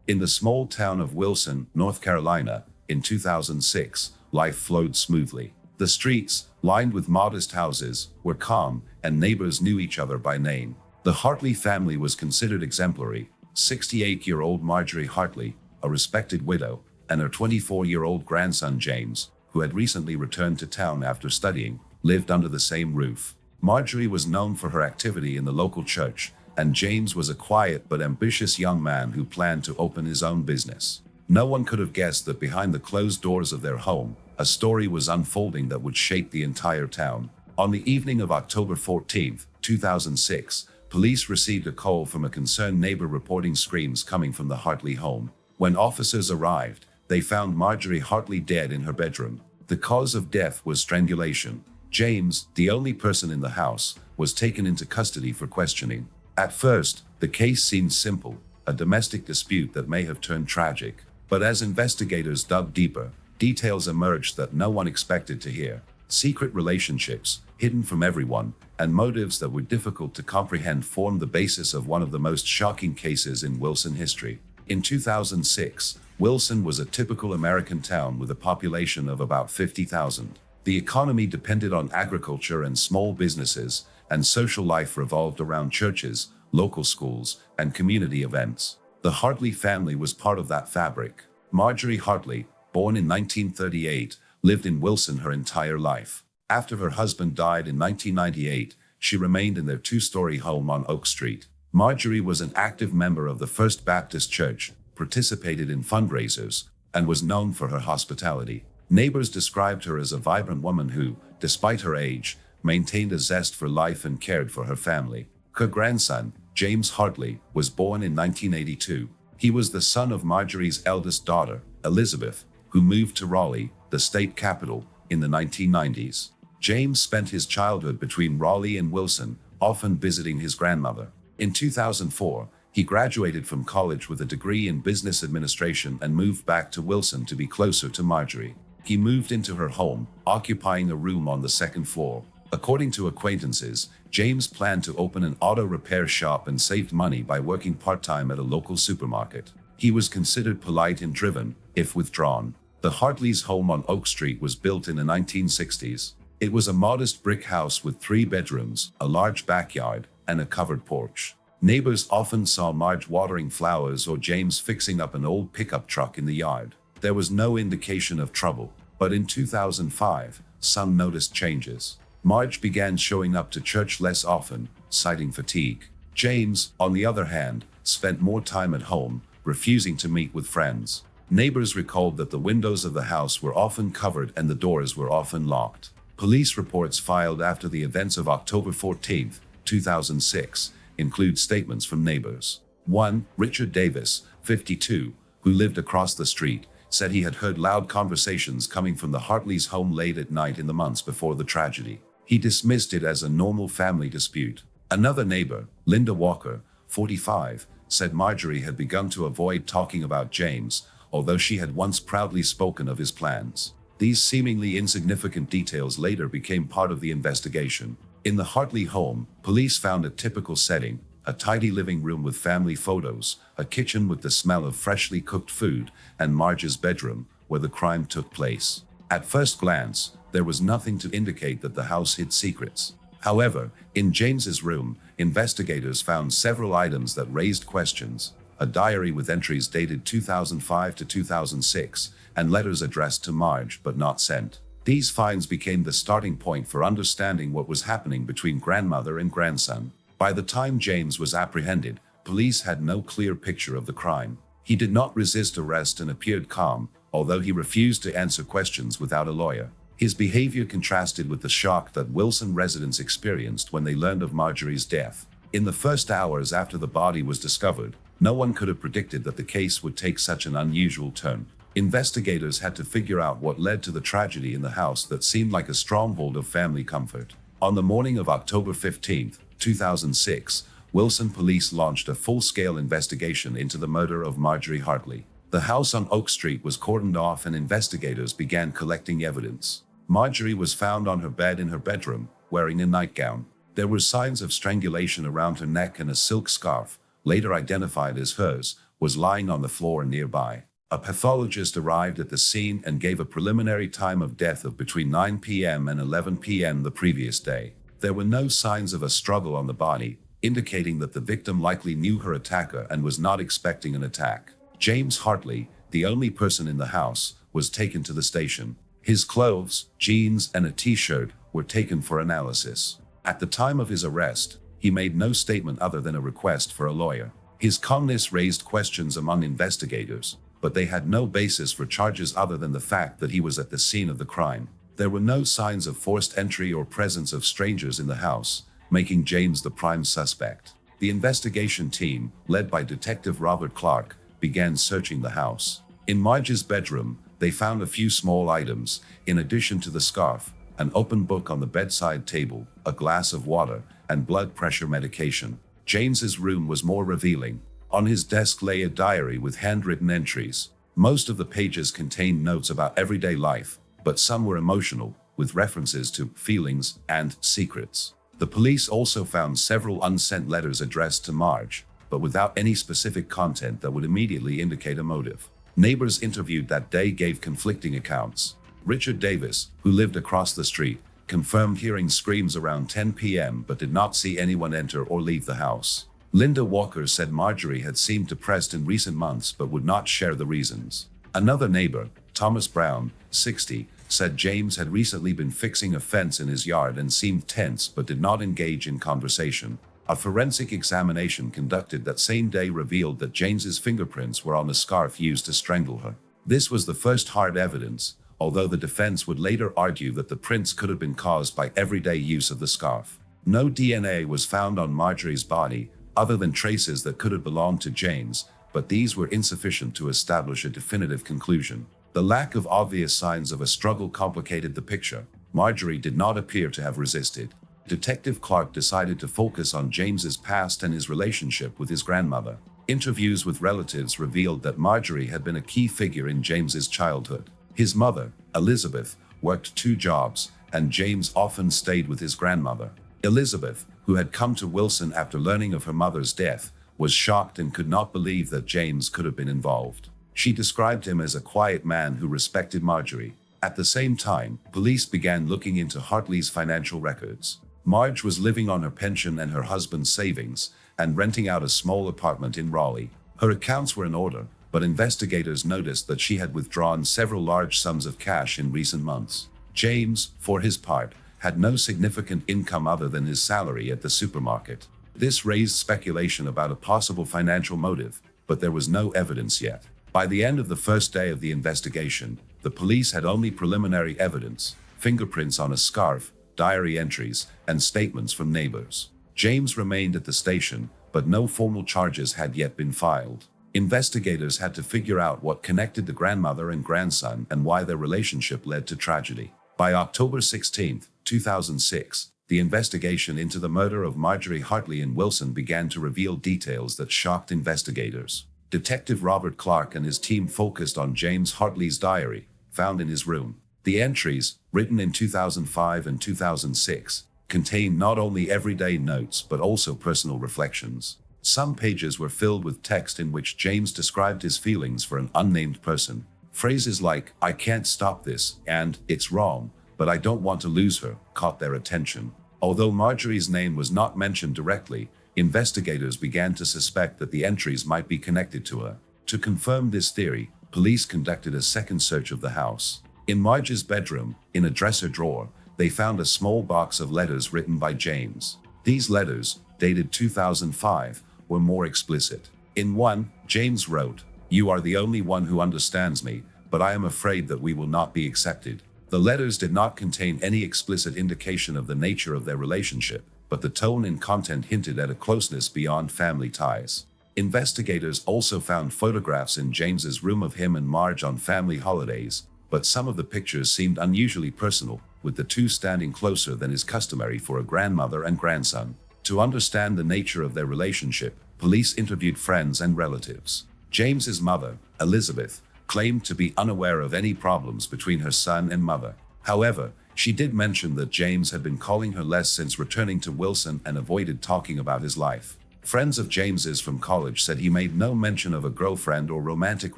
In the small town of Wilson, North Carolina, in 2006, life flowed smoothly. The streets, lined with modest houses, were calm, and neighbors knew each other by name. The Hartley family was considered exemplary. 68-year-old Marjorie Hartley, a respected widow, and her 24-year-old grandson James, who had recently returned to town after studying, lived under the same roof. Marjorie was known for her activity in the local church, and James was a quiet but ambitious young man who planned to open his own business. No one could have guessed that behind the closed doors of their home, a story was unfolding that would shake the entire town. On the evening of October 14, 2006, police received a call from a concerned neighbor reporting screams coming from the Hartley home. When officers arrived, they found Marjorie Hartley dead in her bedroom. The cause of death was strangulation. James, the only person in the house, was taken into custody for questioning. At first, the case seemed simple, a domestic dispute that may have turned tragic. But as investigators dug deeper, details emerged that no one expected to hear. Secret relationships, hidden from everyone, and motives that were difficult to comprehend formed the basis of one of the most shocking cases in Wilson history. In 2006, Wilson was a typical American town with a population of about 50,000. The economy depended on agriculture and small businesses, and social life revolved around churches, local schools, and community events. The Hartley family was part of that fabric. Marjorie Hartley, born in 1938, lived in Wilson her entire life. After her husband died in 1998, she remained in their two-story home on Oak Street. Marjorie was an active member of the First Baptist Church, participated in fundraisers, and was known for her hospitality. Neighbors described her as a vibrant woman who, despite her age, maintained a zest for life and cared for her family. Her grandson, James Hartley, was born in 1982. He was the son of Marjorie's eldest daughter, Elizabeth, who moved to Raleigh, the state capital, in the 1990s. James spent his childhood between Raleigh and Wilson, often visiting his grandmother. In 2004, he graduated from college with a degree in business administration and moved back to Wilson to be closer to Marjorie. He moved into her home, occupying a room on the second floor. According to acquaintances, James planned to open an auto repair shop and saved money by working part-time at a local supermarket. He was considered polite and driven, if withdrawn. The Hartleys' home on Oak Street was built in the 1960s. It was a modest brick house with 3 bedrooms, a large backyard, and a covered porch. Neighbors often saw Marge watering flowers or James fixing up an old pickup truck in the yard. There was no indication of trouble, but in 2005, some noticed changes. Marge began showing up to church less often, citing fatigue. James, on the other hand, spent more time at home, refusing to meet with friends. Neighbors recalled that the windows of the house were often covered and the doors were often locked. Police reports filed after the events of October 14, 2006, include statements from neighbors. One, Richard Davis, 52, who lived across the street, said he had heard loud conversations coming from the Hartleys' home late at night in the months before the tragedy. He dismissed it as a normal family dispute. Another neighbor, Linda Walker, 45, said Marjorie had begun to avoid talking about James, although she had once proudly spoken of his plans. These seemingly insignificant details later became part of the investigation. In the Hartley home, police found a typical setting: a tidy living room with family photos, a kitchen with the smell of freshly cooked food, and Marge's bedroom, where the crime took place. At first glance, there was nothing to indicate that the house hid secrets. However, in James's room, investigators found several items that raised questions: a diary with entries dated 2005 to 2006, and letters addressed to Marge but not sent. These finds became the starting point for understanding what was happening between grandmother and grandson. By the time James was apprehended, police had no clear picture of the crime. He did not resist arrest and appeared calm, although he refused to answer questions without a lawyer. His behavior contrasted with the shock that Wilson residents experienced when they learned of Marjorie's death. In the first hours after the body was discovered, no one could have predicted that the case would take such an unusual turn. Investigators had to figure out what led to the tragedy in the house that seemed like a stronghold of family comfort. On the morning of October 15, 2006, Wilson police launched a full-scale investigation into the murder of Marjorie Hartley. The house on Oak Street was cordoned off and investigators began collecting evidence. Marjorie was found on her bed in her bedroom, wearing a nightgown. There were signs of strangulation around her neck and a silk scarf, later identified as hers, was lying on the floor nearby. A pathologist arrived at the scene and gave a preliminary time of death of between 9 p.m. and 11 p.m. the previous day. There were no signs of a struggle on the body, indicating that the victim likely knew her attacker and was not expecting an attack. James Hartley, the only person in the house, was taken to the station. His clothes, jeans, and a t-shirt were taken for analysis. At the time of his arrest, he made no statement other than a request for a lawyer. His calmness raised questions among investigators, but they had no basis for charges other than the fact that he was at the scene of the crime. There were no signs of forced entry or presence of strangers in the house, making James the prime suspect. The investigation team, led by Detective Robert Clark, began searching the house. In Marge's bedroom, they found a few small items, in addition to the scarf, an open book on the bedside table, a glass of water, and blood pressure medication. James's room was more revealing. On his desk lay a diary with handwritten entries. Most of the pages contained notes about everyday life, but some were emotional, with references to feelings and secrets. The police also found several unsent letters addressed to Marge, but without any specific content that would immediately indicate a motive. Neighbors interviewed that day gave conflicting accounts. Richard Davis, who lived across the street, confirmed hearing screams around 10 p.m. but did not see anyone enter or leave the house. Linda Walker said Marjorie had seemed depressed in recent months but would not share the reasons. Another neighbor, Thomas Brown, 60, said James had recently been fixing a fence in his yard and seemed tense but did not engage in conversation. A forensic examination conducted that same day revealed that James's fingerprints were on the scarf used to strangle her. This was the first hard evidence, although the defense would later argue that the prints could have been caused by everyday use of the scarf. No DNA was found on Marjorie's body, other than traces that could have belonged to James, but these were insufficient to establish a definitive conclusion. The lack of obvious signs of a struggle complicated the picture. Marjorie did not appear to have resisted. Detective Clark decided to focus on James's past and his relationship with his grandmother. Interviews with relatives revealed that Marjorie had been a key figure in James's childhood. His mother, Elizabeth, worked 2 jobs, and James often stayed with his grandmother. Elizabeth, who had come to Wilson after learning of her mother's death, was shocked and could not believe that James could have been involved. She described him as a quiet man who respected Marjorie. At the same time, police began looking into Hartley's financial records. Marge was living on her pension and her husband's savings, and renting out a small apartment in Raleigh. Her accounts were in order, but investigators noticed that she had withdrawn several large sums of cash in recent months. James, for his part, had no significant income other than his salary at the supermarket. This raised speculation about a possible financial motive, but there was no evidence yet. By the end of the first day of the investigation, the police had only preliminary evidence: fingerprints on a scarf, diary entries, and statements from neighbors. James remained at the station, but no formal charges had yet been filed. Investigators had to figure out what connected the grandmother and grandson and why their relationship led to tragedy. By October 16, 2006, the investigation into the murder of Marjorie Hartley in Wilson began to reveal details that shocked investigators. Detective Robert Clark and his team focused on James Hartley's diary, found in his room. The entries, written in 2005 and 2006, contained not only everyday notes but also personal reflections. Some pages were filled with text in which James described his feelings for an unnamed person. Phrases like, "I can't stop this," and "It's wrong, but I don't want to lose her," caught their attention. Although Marjorie's name was not mentioned directly, investigators began to suspect that the entries might be connected to her. To confirm this theory, police conducted a second search of the house. In Marge's bedroom, in a dresser drawer, they found a small box of letters written by James. These letters, dated 2005, were more explicit. In one, James wrote, "You are the only one who understands me, but I am afraid that we will not be accepted." The letters did not contain any explicit indication of the nature of their relationship, but the tone and content hinted at a closeness beyond family ties. Investigators also found photographs in James's room of him and Marge on family holidays, but some of the pictures seemed unusually personal, with the two standing closer than is customary for a grandmother and grandson. To understand the nature of their relationship, police interviewed friends and relatives. James's mother, Elizabeth, claimed to be unaware of any problems between her son and mother. However, she did mention that James had been calling her less since returning to Wilson and avoided talking about his life. Friends of James's from college said he made no mention of a girlfriend or romantic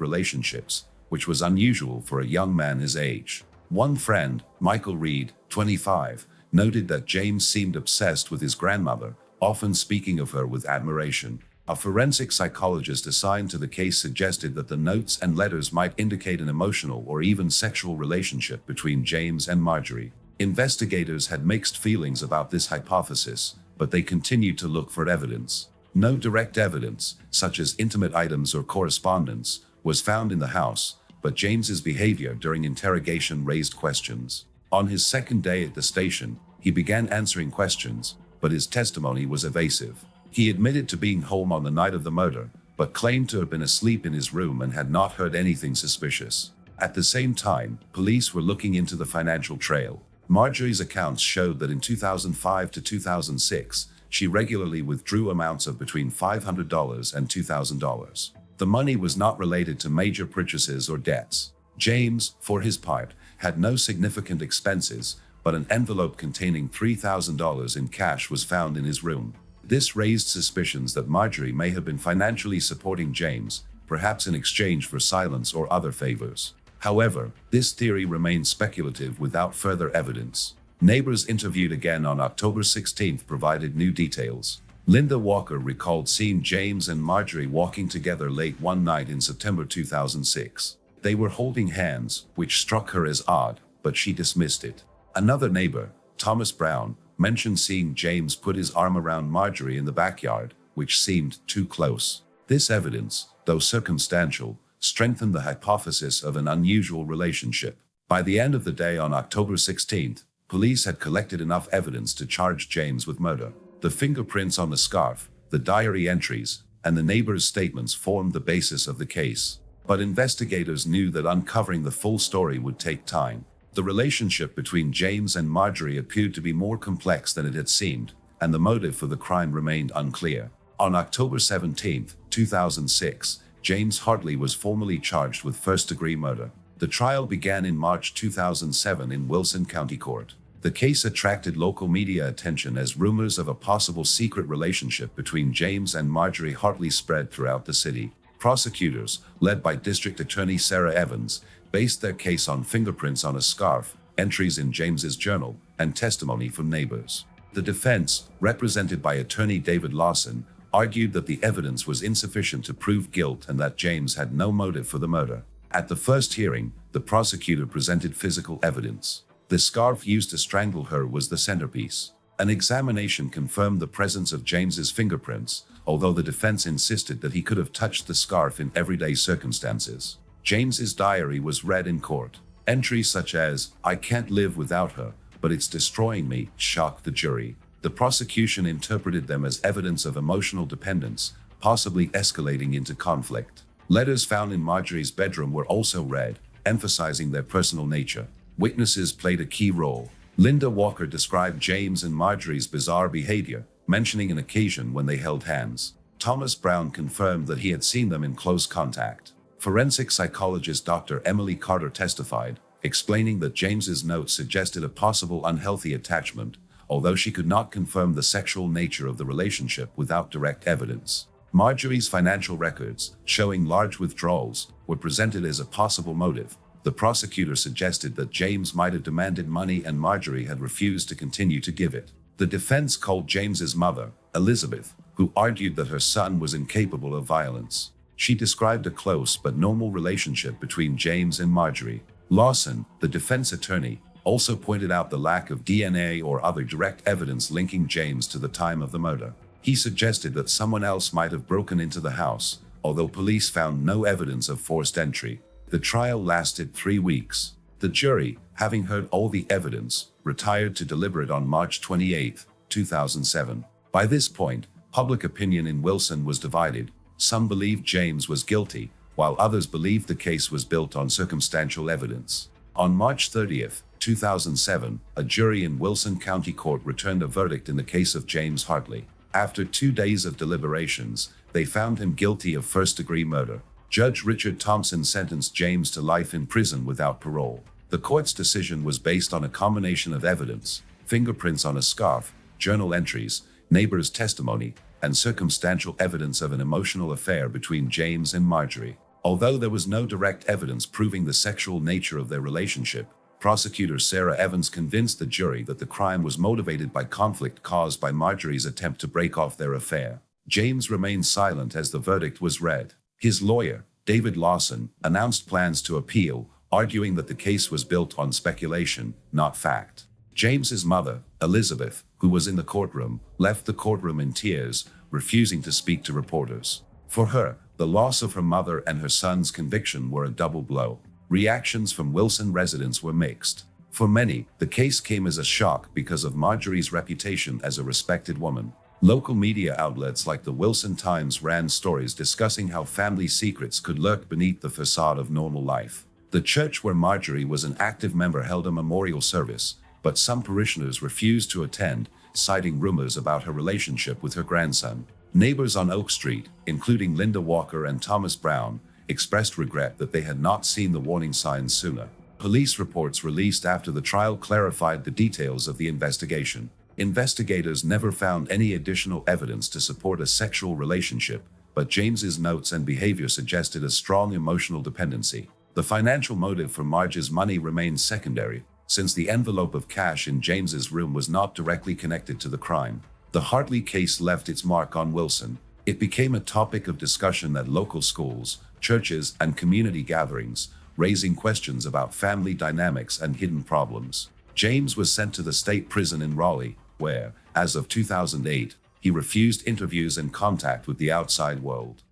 relationships, which was unusual for a young man his age. One friend, Michael Reed, 25, noted that James seemed obsessed with his grandmother, often speaking of her with admiration. A forensic psychologist assigned to the case suggested that the notes and letters might indicate an emotional or even sexual relationship between James and Marjorie. Investigators had mixed feelings about this hypothesis, but they continued to look for evidence. No direct evidence, such as intimate items or correspondence, was found in the house, but James's behavior during interrogation raised questions. On his second day at the station, he began answering questions, but his testimony was evasive. He admitted to being home on the night of the murder, but claimed to have been asleep in his room and had not heard anything suspicious. At the same time, police were looking into the financial trail. Marjorie's accounts showed that in 2005 to 2006, she regularly withdrew amounts of between $500 and $2,000. The money was not related to major purchases or debts. James, for his part, had no significant expenses, but an envelope containing $3,000 in cash was found in his room. This raised suspicions that Marjorie may have been financially supporting James, perhaps in exchange for silence or other favors. However, this theory remains speculative without further evidence. Neighbors interviewed again on October 16 provided new details. Linda Walker recalled seeing James and Marjorie walking together late one night in September 2006. They were holding hands, which struck her as odd, but she dismissed it. Another neighbor, Thomas Brown, mentioned seeing James put his arm around Marjorie in the backyard, which seemed too close. This evidence, though circumstantial, strengthened the hypothesis of an unusual relationship. By the end of the day on October 16, police had collected enough evidence to charge James with murder. The fingerprints on the scarf, the diary entries, and the neighbors' statements formed the basis of the case. But investigators knew that uncovering the full story would take time. The relationship between James and Marjorie appeared to be more complex than it had seemed, and the motive for the crime remained unclear. On October 17, 2006, James Hartley was formally charged with first-degree murder. The trial began in March 2007 in Wilson County Court. The case attracted local media attention as rumors of a possible secret relationship between James and Marjorie Hartley spread throughout the city. Prosecutors, led by District Attorney Sarah Evans, based their case on fingerprints on a scarf, entries in James's journal, and testimony from neighbors. The defense, represented by attorney David Lawson, argued that the evidence was insufficient to prove guilt and that James had no motive for the murder. At the first hearing, the prosecutor presented physical evidence. The scarf used to strangle her was the centerpiece. An examination confirmed the presence of James's fingerprints, although the defense insisted that he could have touched the scarf in everyday circumstances. James's diary was read in court. Entries such as, "I can't live without her, but it's destroying me," shocked the jury. The prosecution interpreted them as evidence of emotional dependence, possibly escalating into conflict. Letters found in Marjorie's bedroom were also read, emphasizing their personal nature. Witnesses played a key role. Linda Walker described James and Marjorie's bizarre behavior, mentioning an occasion when they held hands. Thomas Brown confirmed that he had seen them in close contact. Forensic psychologist Dr. Emily Carter testified, explaining that James's notes suggested a possible unhealthy attachment, although she could not confirm the sexual nature of the relationship without direct evidence. Marjorie's financial records, showing large withdrawals, were presented as a possible motive. The prosecutor suggested that James might have demanded money and Marjorie had refused to continue to give it. The defense called James's mother, Elizabeth, who argued that her son was incapable of violence. She described a close but normal relationship between James and Marjorie. Lawson, the defense attorney, also pointed out the lack of DNA or other direct evidence linking James to the time of the murder. He suggested that someone else might have broken into the house, although police found no evidence of forced entry. The trial lasted 3 weeks. The jury, having heard all the evidence, retired to deliberate on March 28, 2007. By this point, public opinion in Wilson was divided. Some believed James was guilty, while others believed the case was built on circumstantial evidence. On March 30, 2007, a jury in Wilson County Court returned a verdict in the case of James Hartley. After 2 days of deliberations, they found him guilty of first-degree murder. Judge Richard Thompson sentenced James to life in prison without parole. The court's decision was based on a combination of evidence: fingerprints on a scarf, journal entries, neighbors' testimony, and circumstantial evidence of an emotional affair between James and Marjorie. Although there was no direct evidence proving the sexual nature of their relationship, prosecutor Sarah Evans convinced the jury that the crime was motivated by conflict caused by Marjorie's attempt to break off their affair. James remained silent as the verdict was read. His lawyer, David Lawson, announced plans to appeal, arguing that the case was built on speculation, not fact. James's mother, Elizabeth, who was in the courtroom, left the courtroom in tears, refusing to speak to reporters. For her, the loss of her mother and her son's conviction were a double blow. Reactions from Wilson residents were mixed. For many, the case came as a shock because of Marjorie's reputation as a respected woman. Local media outlets like the Wilson Times ran stories discussing how family secrets could lurk beneath the facade of normal life. The church where Marjorie was an active member held a memorial service, but some parishioners refused to attend, citing rumors about her relationship with her grandson. Neighbors on Oak Street, including Linda Walker and Thomas Brown, expressed regret that they had not seen the warning signs sooner. Police reports released after the trial clarified the details of the investigation. Investigators never found any additional evidence to support a sexual relationship, but James's notes and behavior suggested a strong emotional dependency. The financial motive for Marge's money remained secondary, since the envelope of cash in James's room was not directly connected to the crime. The Hartley case left its mark on Wilson. It became a topic of discussion at local schools, churches, and community gatherings, raising questions about family dynamics and hidden problems. James was sent to the state prison in Raleigh, where, as of 2008, he refused interviews and contact with the outside world.